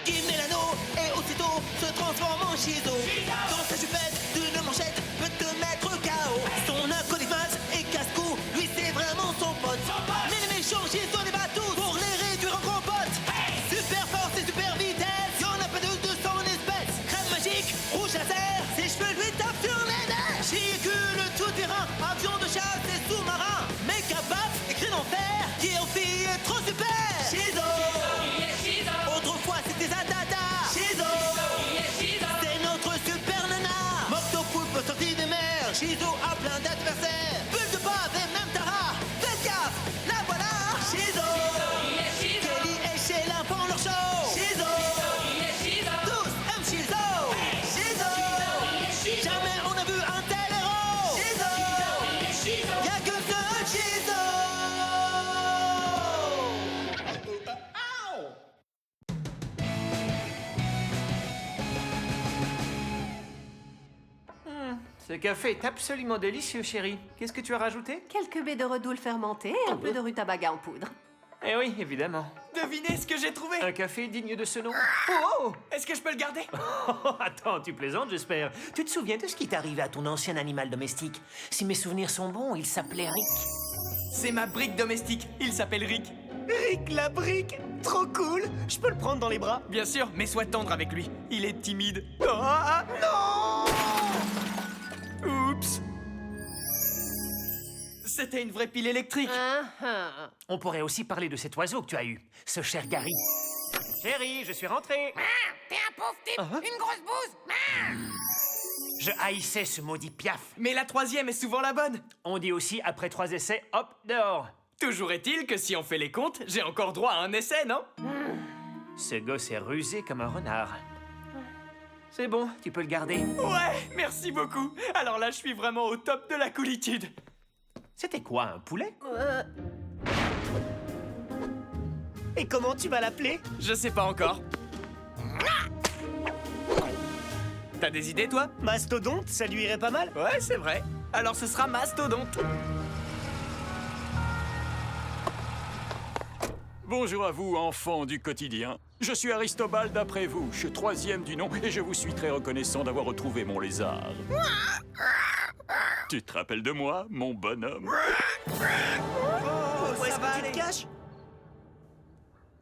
Qui met l'anneau et aussitôt se transforme en Shizo. Dans sa chupette d'une manchette peut te mettre KO. Son acolyte et casse-cou, lui c'est vraiment son pote. Mais les méchants Shizo les bat tous pour les réduire en compote. Super force et super vitesse, y'en a pas de son espèce. Crème magique, rouge laser, ses cheveux lui tapent sur les nerfs. Véhicule tout-terrain, avion de chasse et sous-marin. Méca baf et cri d'enfer, qui aussi est trop super. Shizo. Autrefois c'était Zatata. Shizo. C'est notre super nana. Mocto Poulpe sorti des mers. Shizo a plein d'adversaires. Bulle de base et même Tara. Faites gaffe, la voilà. Shizo. Kelly et Sheila font leur show. Shizo. Tous aiment Shizo. Shizo. Jamais on a vu un tel héros. Shizo. Y'a que ce Shizo. Ce café est absolument délicieux, chérie. Qu'est-ce que tu as rajouté? Quelques baies de redoule fermentées et un peu de rutabaga en poudre. Eh oui, évidemment. Devinez ce que j'ai trouvé. Un café digne de ce nom. Oh, est-ce que je peux le garder? Oh, attends, tu plaisantes, j'espère. Tu te souviens de ce qui t'est arrivé à ton ancien animal domestique? Si mes souvenirs sont bons, il s'appelait Rick. C'est ma brique domestique. Il s'appelle Rick. Rick la brique, trop cool. Je peux le prendre dans les bras? Bien sûr, mais sois tendre avec lui. Il est timide. Ah, non! Oups. C'était une vraie pile électrique. On pourrait aussi parler de cet oiseau que tu as eu, ce cher Gary. Chérie, je suis rentré. T'es un pauvre type, une grosse bouse. Je haïssais ce maudit Piaf. Mais la troisième est souvent la bonne. On dit aussi, après 3 essais, hop, dehors. Toujours est-il que si on fait les comptes, j'ai encore droit à un essai, non? Ce gosse est rusé comme un renard. C'est bon, tu peux le garder. Ouais, merci beaucoup. Alors là, je suis vraiment au top de la coolitude. C'était quoi, un poulet? Et comment tu vas l'appeler? Je sais pas encore. T'as des idées, toi? Mastodonte, ça lui irait pas mal? Ouais, c'est vrai. Alors ce sera Mastodonte. Bonjour à vous, enfants du quotidien. Je suis Aristobald d'après vous, je suis 3e du nom et je vous suis très reconnaissant d'avoir retrouvé mon lézard. Tu te rappelles de moi, mon bonhomme? Où est-ce que tu te caches?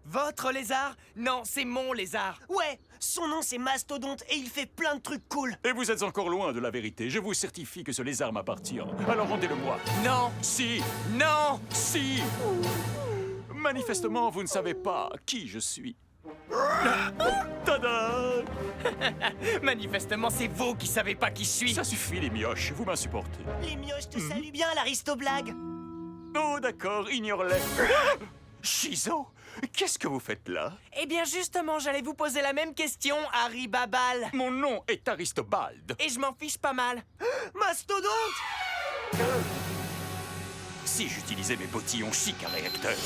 Votre lézard? Non, c'est mon lézard. Ouais, son nom c'est Mastodonte et il fait plein de trucs cool. Et vous êtes encore loin de la vérité. Je vous certifie que ce lézard m'appartient. Alors rendez-le-moi. Non, Si, non. si. Manifestement, vous ne savez pas qui je suis. Tada! Manifestement, c'est vous qui savez pas qui je suis. Ça suffit, les mioches, vous m'insupportez. Les mioches te saluent bien, l'Aristoblague. Oh, d'accord, ignore-les. Shizo, qu'est-ce que vous faites là? Eh bien, justement, j'allais vous poser la même question, Harry Babal. Mon nom est Aristobald. Et je m'en fiche pas mal. Mastodonte! Si j'utilisais mes bottillons chics à réacteur.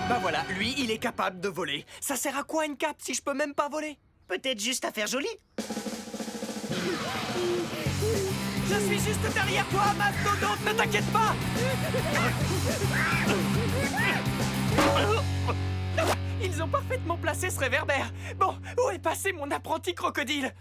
Bah voilà, lui, il est capable de voler. Ça sert à quoi une cape si je peux même pas voler? Peut-être juste à faire joli. Je suis juste derrière toi, Mastodonte, ne t'inquiète pas. Ils ont parfaitement placé ce réverbère. Bon, où est passé mon apprenti crocodile?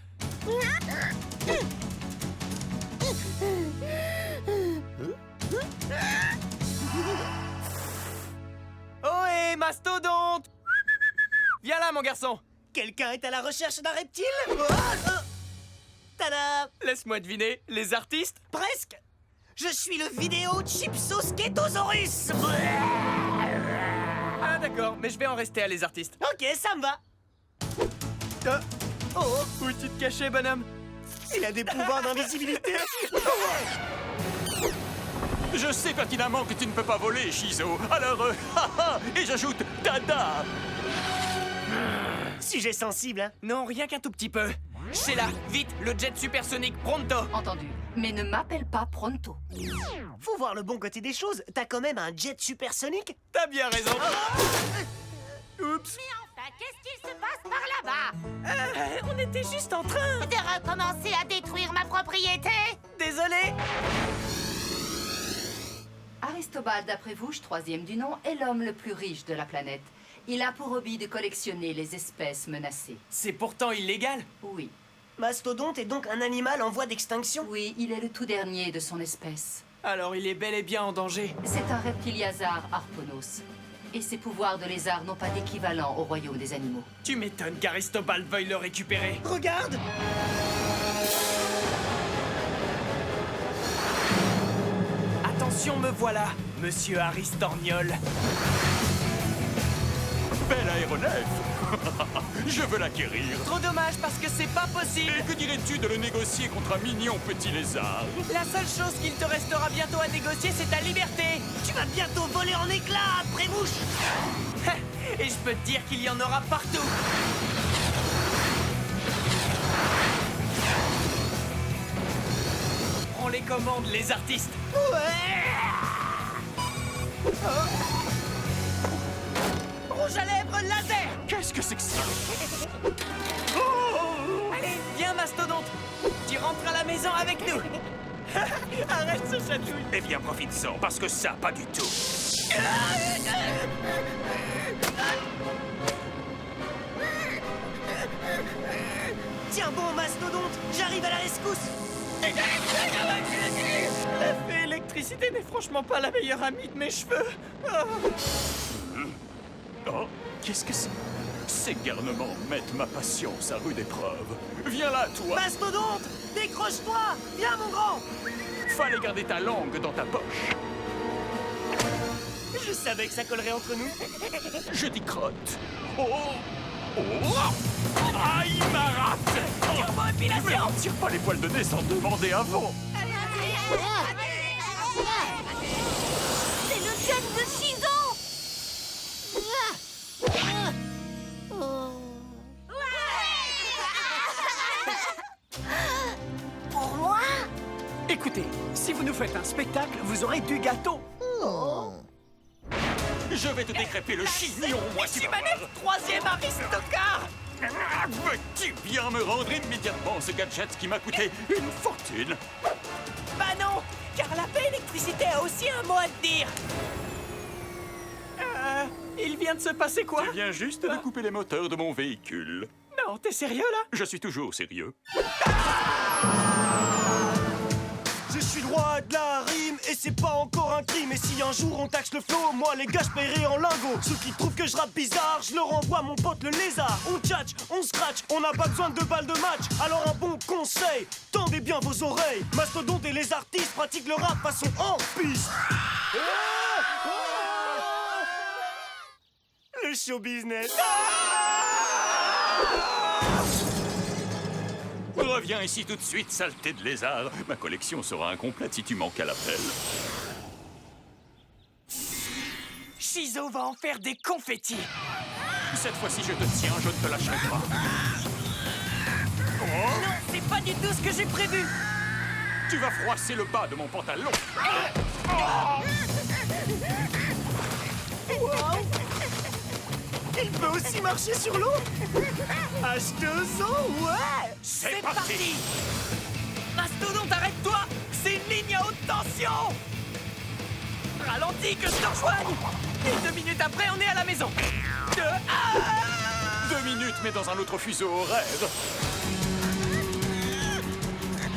Ohé, Mastodonte! Viens là, mon garçon. Quelqu'un est à la recherche d'un reptile? Tada! Laisse-moi deviner, les artistes? Presque! Je suis le vidéo Chipsosketosaurus! Ah d'accord, mais je vais en rester à les artistes. Ok, ça me va. Oh, où tu te cachais, bonhomme? Il a des pouvoirs d'invisibilité. Je sais pertinemment que tu ne peux pas voler, Shizo. Alors, et j'ajoute Dada. Sujet sensible, hein? Non, rien qu'un tout petit peu. Sheila, vite, le jet supersonique, pronto! Entendu. Mais ne m'appelle pas Pronto. Faut voir le bon côté des choses. T'as quand même un jet supersonique. T'as bien raison. Oups. Mais enfin, qu'est-ce qu'il se passe par là-bas? On était juste en train. De recommencer à détruire ma propriété? Désolé. Aristobald, d'après vous, 3e du nom, est l'homme le plus riche de la planète. Il a pour hobby de collectionner les espèces menacées. C'est pourtant illégal. Oui. Mastodonte est donc un animal en voie d'extinction? Oui, il est le tout dernier de son espèce. Alors il est bel et bien en danger. C'est un reptiliazard Harponos. Et ses pouvoirs de lézard n'ont pas d'équivalent au royaume des animaux. Tu m'étonnes qu'Aristobald veuille le récupérer. Regarde! Attention, me voilà, monsieur Aristorniol. Belle aéronef. Je veux l'acquérir. Trop dommage parce que c'est pas possible. Et que dirais-tu de le négocier contre un mignon petit lézard? La seule chose qu'il te restera bientôt à négocier, c'est ta liberté. Tu vas bientôt voler en éclats, Prémouche! Et je peux te dire qu'il y en aura partout. Prends les commandes, les artistes. Rouge à lèvres laser! Qu'est-ce que c'est que ça? Allez, viens, Mastodonte. Tu rentres à la maison avec nous. Arrête ce chatouille. Eh bien, profite-en, parce que ça, pas du tout. Tiens bon, Mastodonte, j'arrive à la rescousse! L'effet électricité n'est franchement pas la meilleure amie de mes cheveux. Oh, qu'est-ce que c'est? Ces garnements mettent ma patience à rude épreuve. Viens là, toi. Mastodonte, décroche-toi! Viens, mon grand! Fallait garder ta langue dans ta poche. Je savais que ça collerait entre nous. Je dis crotte. Oh! Oh! Aïe, ma rate! Mais on tire pas les poils de nez sans demander avant. C'est le gun de Shizo. Pour moi? Écoutez, si vous nous faites un spectacle, vous aurez du gâteau. Je vais te décréper le chignon, moi, tu vas Simaneff, voir. troisième aristocar. Veux-tu bien me rendre immédiatement ce gadget qui m'a coûté une fortune? Bah non, car la paix électricité a aussi un mot à te dire. Il vient de se passer quoi? Je viens juste de couper les moteurs de mon véhicule. Non, t'es sérieux là? Je suis toujours sérieux. Je suis roi de la rime et c'est pas encore un crime. Et si un jour on taxe le flow, moi les gars je paierai en lingots. Ceux qui trouvent que je rappe bizarre, je leur envoie mon pote le lézard. On tchatch, on scratch, on n'a pas besoin de balles de match. Alors un bon conseil, tendez bien vos oreilles. Mastodonte et les artistes pratiquent le rap façon hors piste. Le show business. Reviens ici tout de suite, saleté de lézard. Ma collection sera incomplète si tu manques à l'appel. Shizo va en faire des confettis. Cette fois-ci, je te tiens, je ne te lâcherai pas. Non, c'est pas du tout ce que j'ai prévu. Tu vas froisser le bas de mon pantalon. Il peut aussi marcher sur l'eau. H2O, ouais. C'est parti. Mastodonte, arrête-toi. C'est une ligne à haute tension. Ralentis que je te rejoigne. Et 2 minutes après, on est à la maison. 2 minutes, mais dans un autre fuseau horaire.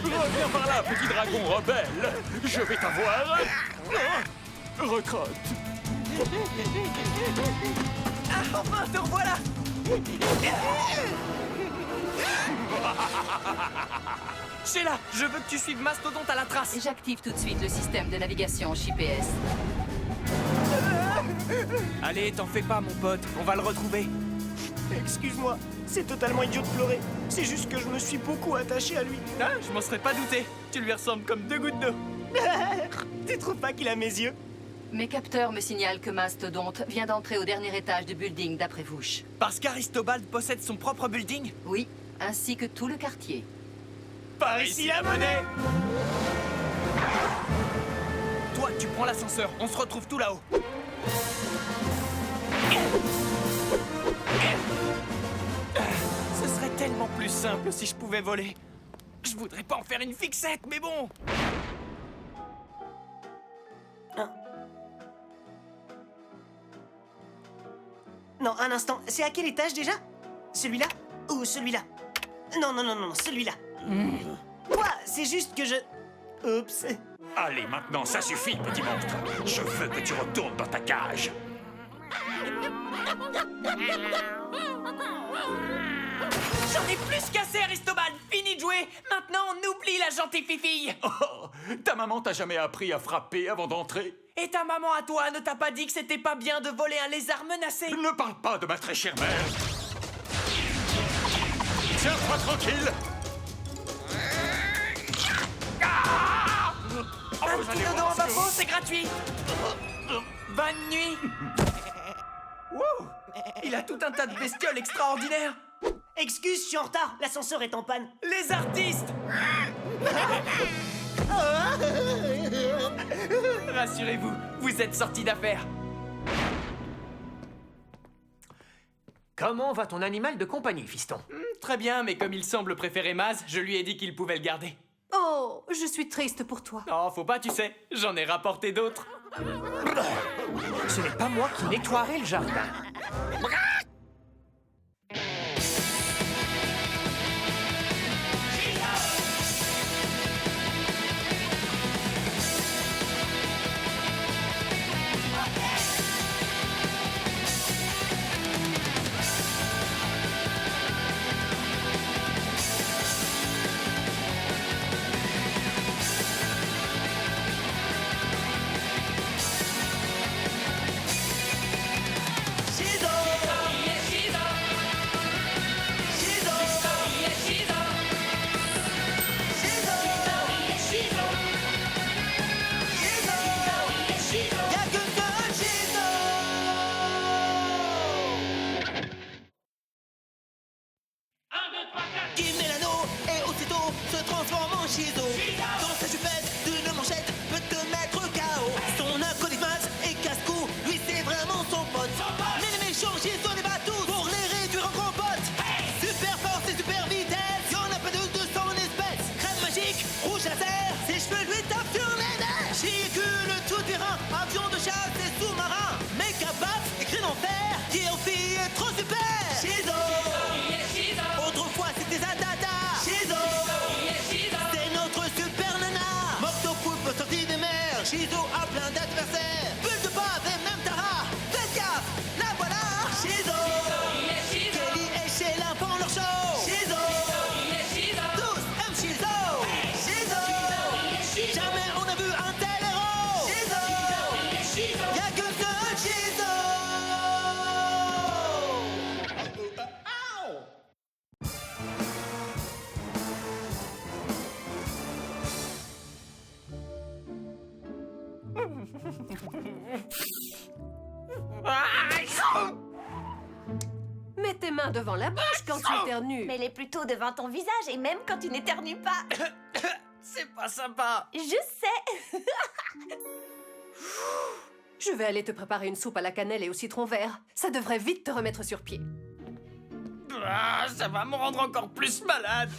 Reviens par là, petit dragon rebelle. Je vais t'avoir. Recrotte. Ah, enfin, te revoilà. Sheila, je veux que tu suives Mastodonte à la trace. J'active tout de suite le système de navigation JPS. Allez, t'en fais pas, mon pote. On va le retrouver. Excuse-moi, c'est totalement idiot de pleurer. C'est juste que je me suis beaucoup attaché à lui. Ah, je m'en serais pas douté. Tu lui ressembles comme 2 gouttes d'eau. Tu trouves pas qu'il a mes yeux? Mes capteurs me signalent que Mastodonte vient d'entrer au dernier étage du building d'après Vouche. Parce qu'Aristobald possède son propre building. Oui, ainsi que tout le quartier. Par ici la monnaie. Toi, tu prends l'ascenseur. On se retrouve tout là-haut. Ce serait tellement plus simple si je pouvais voler. Je voudrais pas en faire une fixette, mais bon. Non, un instant, c'est à quel étage déjà? Celui-là? Ou celui-là? Non, celui-là. Quoi? C'est juste que je... Oups. Allez, maintenant, ça suffit, petit monstre. Je veux que tu retournes dans ta cage. J'en ai plus qu'assez, Aristobal. Fini de jouer. Maintenant, on oublie la gentille fifille. Oh, ta maman t'a jamais appris à frapper avant d'entrer? Et ta maman à toi ne t'a pas dit que c'était pas bien de voler un lézard menacé? Ne parle pas de ma très chère mère. Tiens-toi tranquille. Un petit dodo en bas, c'est gratuit. Bonne nuit. Wow, il a tout un tas de bestioles extraordinaires. Excuse, je suis en retard, l'ascenseur est en panne. Les artistes. Rassurez-vous, vous êtes sortis d'affaire. Comment va ton animal de compagnie, fiston? Très bien, mais comme il semble préférer Maz, je lui ai dit qu'il pouvait le garder. Oh, je suis triste pour toi. Oh, faut pas, tu sais, j'en ai rapporté d'autres. Ce n'est pas moi qui nettoierai le jardin. Qui met l'anneau et aussitôt se transforme en Shizo. Dans sa chupette d'une manchette peut te mettre KO. Son acolyte et casse-cou, lui c'est vraiment son pote. Mais les méchants Shizo les bat tous pour les réduire en compote. Super force et super vitesse, y'en a pas de 200 espèces. Crème magique, rouge laser, ses cheveux lui tapent sur les nerfs. Véhicule tout terrain, avion de chasse et sous-marin. Méca baff et crée d'enfer, qui aussi est trop super. Shizo. Autrefois c'était Zatata. Shizo. C'est notre super nana. Moctopoupe sorti des mers. Shizo a plein d'adversaires. Bulle de bave et même Tara. Faites gaffe, la voilà. Shizo. Kelly et Sheila font leur show. Shizo. Tous aiment Shizo. Shizo. Jamais on a vu un tel héros. Shizo. Y'a que ce Shizo. Mets tes mains devant la bouche quand tu éternues. Mets-les plutôt devant ton visage et même quand tu n'éternues pas. C'est pas sympa. Je sais. Je vais aller te préparer une soupe à la cannelle et au citron vert. Ça devrait vite te remettre sur pied. Ah, ça va me rendre encore plus malade.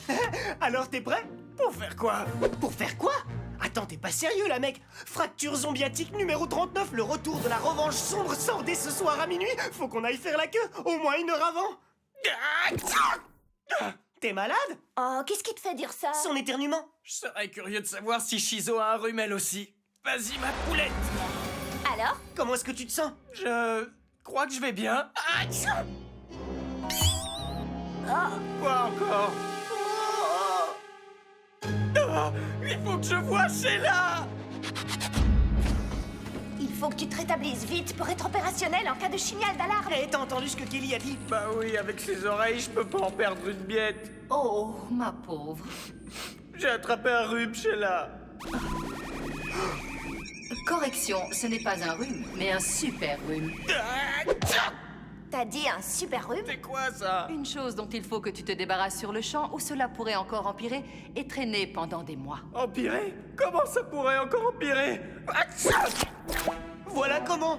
Alors t'es prêt? Pour faire quoi? Pour faire quoi? Attends, t'es pas sérieux là mec? Fracture zombiatique numéro 39, le retour de la revanche sombre sort dès ce soir à minuit. Faut qu'on aille faire la queue, au moins 1 heure avant. T'es malade? Oh, qu'est-ce qui te fait dire ça? Son éternuement. Je serais curieux de savoir si Shizo a un rhume elle aussi. Vas-y, ma poulette. Alors? Comment est-ce que tu te sens? Je crois que je vais bien. Oh, Quoi encore? Ah, il faut que je voie Sheila. il faut que tu te rétablisses vite pour être opérationnel en cas de signal d'alarme. Eh, t'as entendu ce que Kelly a dit? Bah oui, avec ses oreilles, je peux pas en perdre une miette. Oh, ma pauvre. J'ai attrapé un rhume, Sheila. Correction, ce n'est pas un rhume, mais un super rhume. T'as dit un super rhume? C'est quoi ça? Une chose dont il faut que tu te débarrasses sur le champ ou cela pourrait encore empirer et traîner pendant des mois. Empirer? Comment ça pourrait encore empirer? Voilà comment.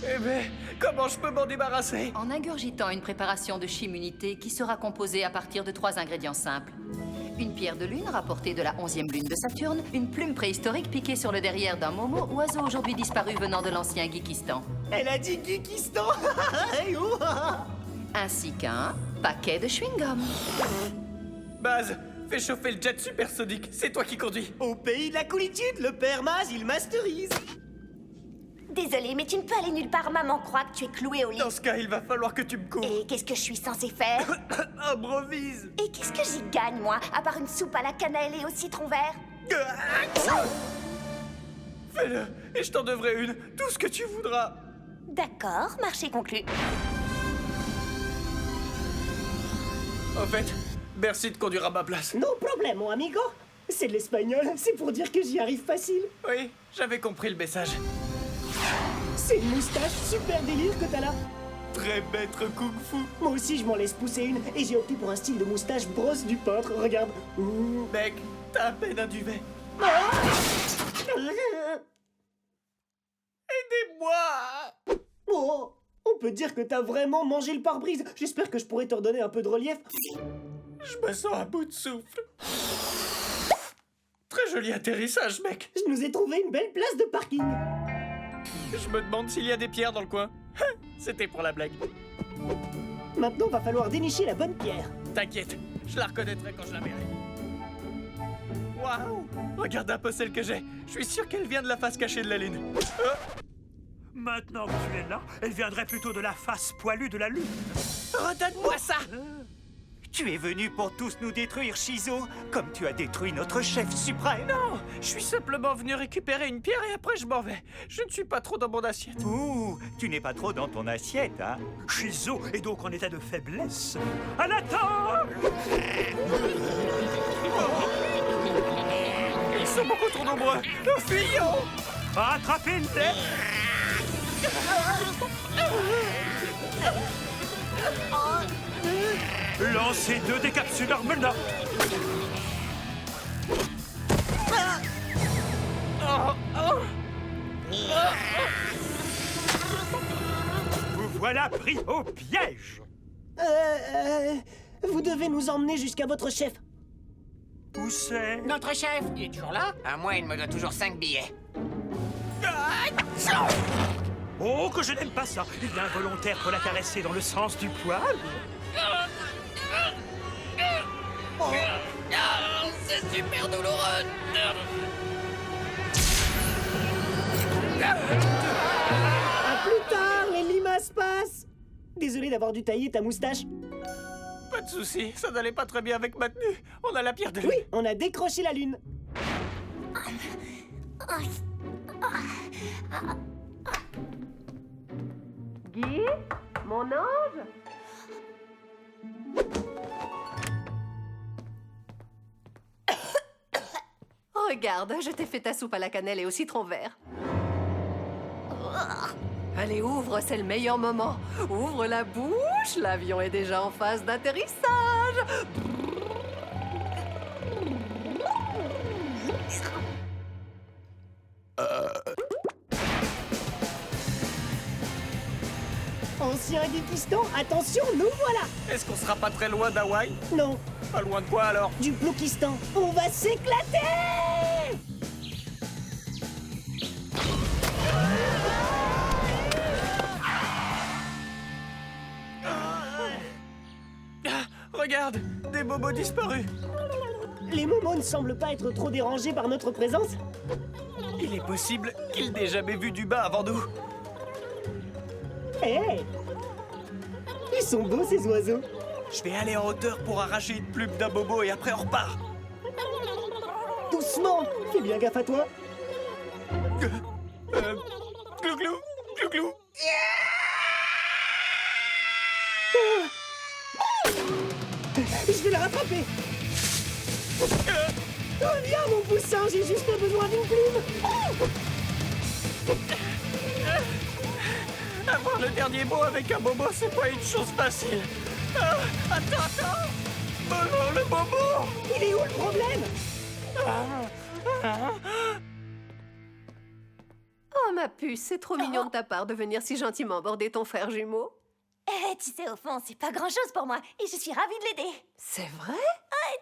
Eh ben, comment je peux m'en débarrasser? En ingurgitant une préparation de chimunité qui sera composée à partir de 3 ingrédients simples. Une pierre de lune rapportée de la 11e lune de Saturne, une plume préhistorique piquée sur le derrière d'un momo, oiseau aujourd'hui disparu venant de l'ancien Geekistan. Elle a dit Geekistan. Ainsi qu'un paquet de chewing-gum. Baz, fais chauffer le jet supersonique, c'est toi qui conduis. Au pays de la coolitude, le père Maz, il masterise. Désolée, mais tu ne peux aller nulle part. Maman croit que tu es cloué au lit. Dans ce cas, il va falloir que tu me couvres. Et qu'est-ce que je suis censée faire? Improvise. Et qu'est-ce que j'y gagne, moi, à part une soupe à la cannelle et au citron vert? Fais-le, et je t'en devrai une, tout ce que tu voudras. D'accord, marché conclu. En fait, merci de conduire à ma place. No problemo, amigo. C'est de l'espagnol, c'est pour dire que j'y arrive facile. Oui, j'avais compris le message. C'est une moustache super délire que t'as là. Très maître kung fu. Moi aussi, je m'en laisse pousser une et j'ai opté pour un style de moustache brosse du peintre. Regarde. Ouh. Mec, t'as à peine un duvet. Aidez-moi! Oh, on peut dire que t'as vraiment mangé le pare-brise. J'espère que je pourrai te redonner un peu de relief. Je me sens à bout de souffle. Très joli atterrissage, mec. Je nous ai trouvé une belle place de parking. Je me demande s'il y a des pierres dans le coin. C'était pour la blague. Maintenant, va falloir dénicher la bonne pierre. T'inquiète, je la reconnaîtrai quand je la verrai. Waouh! Regarde un peu celle que j'ai. Je suis sûr qu'elle vient de la face cachée de la lune. Maintenant que tu es là, elle viendrait plutôt de la face poilue de la lune. Redonne-moi ça! Tu es venu pour tous nous détruire, Shizo, comme tu as détruit notre chef suprême. Non, je suis simplement venu récupérer une pierre et après je m'en vais. Je ne suis pas trop dans mon assiette. Ouh, tu n'es pas trop dans ton assiette, hein? Shizo est donc en état de faiblesse. À la table! Ils sont beaucoup trop nombreux. Nous fuyons! Attrapez-les! Lancez 2 décapsuleurs maintenant! Vous voilà pris au piège! Vous devez nous emmener jusqu'à votre chef. Où c'est? Notre chef, il est toujours là? À moi, il me doit toujours 5 billets. Oh, que je n'aime pas ça! Il est involontaire pour la caresser dans le sens du poil! C'est super douloureux! À plus tard, les limaces passent. Désolé d'avoir dû tailler ta moustache. Pas de soucis, ça n'allait pas très bien avec ma tenue. On a la pierre de lune. Oui, on a décroché la lune. Guy, mon ange? Regarde, je t'ai fait ta soupe à la cannelle et au citron vert. Allez, ouvre, c'est le meilleur moment. Ouvre la bouche, l'avion est déjà en phase d'atterrissage. Ancien Geekistan, attention, nous voilà. Est-ce qu'on sera pas très loin d'Hawaï? Non, Pas loin de quoi alors? du Ploukistan. On va s'éclater. Regarde, des bobos disparus. Les momos ne semblent pas être trop dérangés par notre présence. Il est possible qu'ils n'aient jamais vu du bas avant nous. Hé, ils sont beaux ces oiseaux. Je vais aller en hauteur pour arracher une plume d'un bobo et après on repart. Doucement, fais bien gaffe à toi. Glou-glou, glou-glou. Je vais le rattraper. Oh, viens mon poussin, j'ai juste besoin d'une plume. Avoir le dernier mot avec un bobo, c'est pas une chose facile. Attends. Bobo, le bobo. Il est où le problème? Oh, ma puce, c'est trop mignon de ta part de venir si gentiment border ton frère jumeau. Tu sais, au fond, c'est pas grand-chose pour moi, et je suis ravie de l'aider. C'est vrai?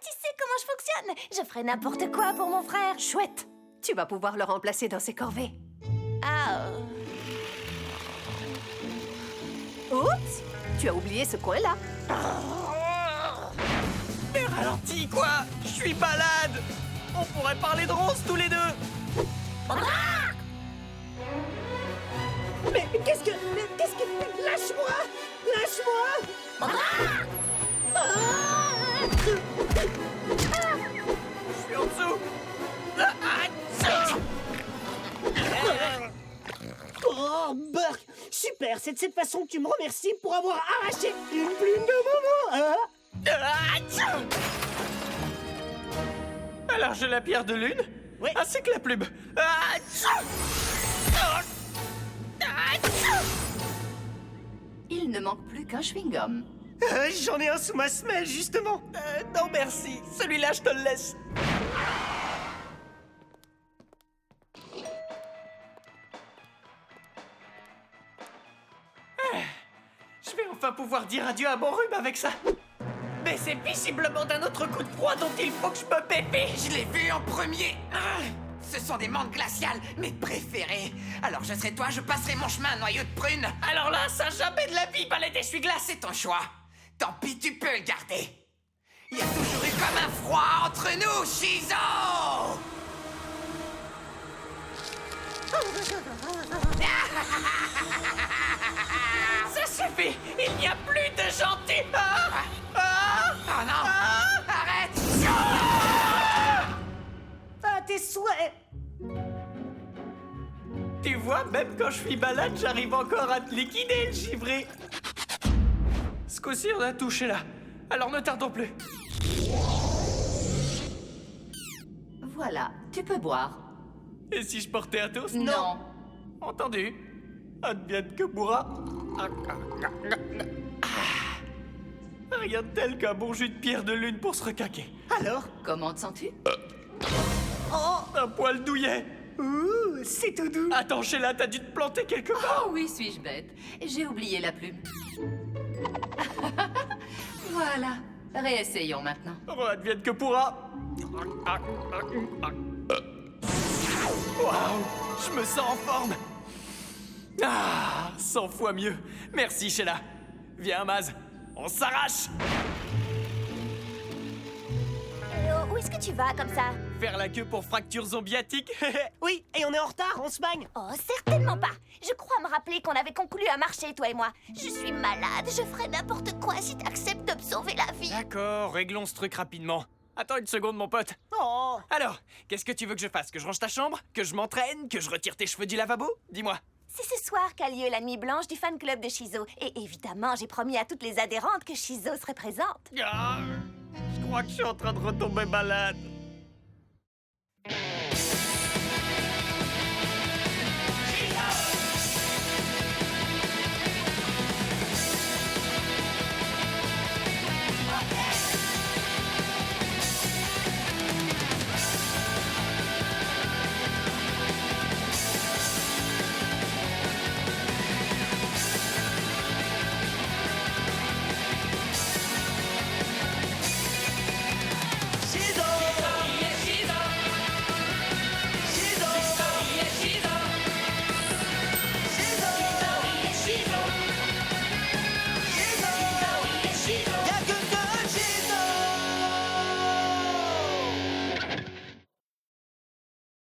Tu sais comment je fonctionne. Je ferai n'importe quoi pour mon frère. Chouette. Tu vas pouvoir le remplacer dans ses corvées. Oups! Tu as oublié ce coin-là. Mais ralentis, quoi! Je suis malade! On pourrait parler de Rose tous les deux! Mais qu'est-ce que... Lâche-moi! Lâche-moi! Je suis en dessous! Oh, Burk! Super, c'est de cette façon que tu me remercies pour avoir arraché une plume de Momo, hein? Alors j'ai la pierre de lune? Oui. Ainsi que la plume. Il ne manque plus qu'un chewing-gum. J'en ai un sous ma semelle, justement. Non merci, celui-là je te le laisse. Je vais enfin pouvoir dire adieu à mon rhume avec ça. Mais c'est visiblement d'un autre coup de froid dont il faut que je me pépite. Je l'ai vu en premier. Ce sont des menthes glaciales, mes préférées. Alors je serai toi, je passerai mon chemin, noyau de prune. Alors là, ça jamais de la vie, balai d'essuie-glace. C'est ton choix. Tant pis, tu peux le garder. Il y a toujours eu comme un froid entre nous, Shizo! Ça suffit, il n'y a plus de gentils. Oh non! Arrête! Ah, tes souhaits! Tu vois, même quand je suis malade, j'arrive encore à te liquider, le givré. Ce coup-ci, on a touché là. Alors ne tardons plus. Voilà, tu peux boire. Et si je portais un toast? Non. Entendu. Advienne que pourra. Rien de tel qu'un bon jus de pierre de lune pour se recaquer. Alors? Comment te sens-tu? Un poil douillet. Ouh, c'est tout doux. Attends, Sheila, t'as dû te planter quelque part. Oh oui, suis-je bête. J'ai oublié la plume. Voilà. Réessayons maintenant. Oh, advienne que pourra. Waouh, je me sens en forme. 100 fois mieux. Merci, Sheila. Viens, Maz, on s'arrache. Où est-ce que tu vas comme ça? Faire la queue pour fracture zombiatique. Oui, et on est en retard, on se bagne. Oh, certainement pas. Je crois me rappeler qu'on avait conclu à marcher, toi et moi. Je suis malade, je ferai n'importe quoi si t'acceptes de me sauver la vie. D'accord, réglons ce truc rapidement. Attends une seconde, mon pote. Oh. Alors, qu'est-ce que tu veux que je fasse? Que je range ta chambre? Que je m'entraîne? Que je retire tes cheveux du lavabo? Dis-moi. C'est ce soir qu'a lieu la nuit blanche du fan club de Shizo. Et évidemment, j'ai promis à toutes les adhérentes que Shizo serait présente. Je crois que je suis en train de retomber malade.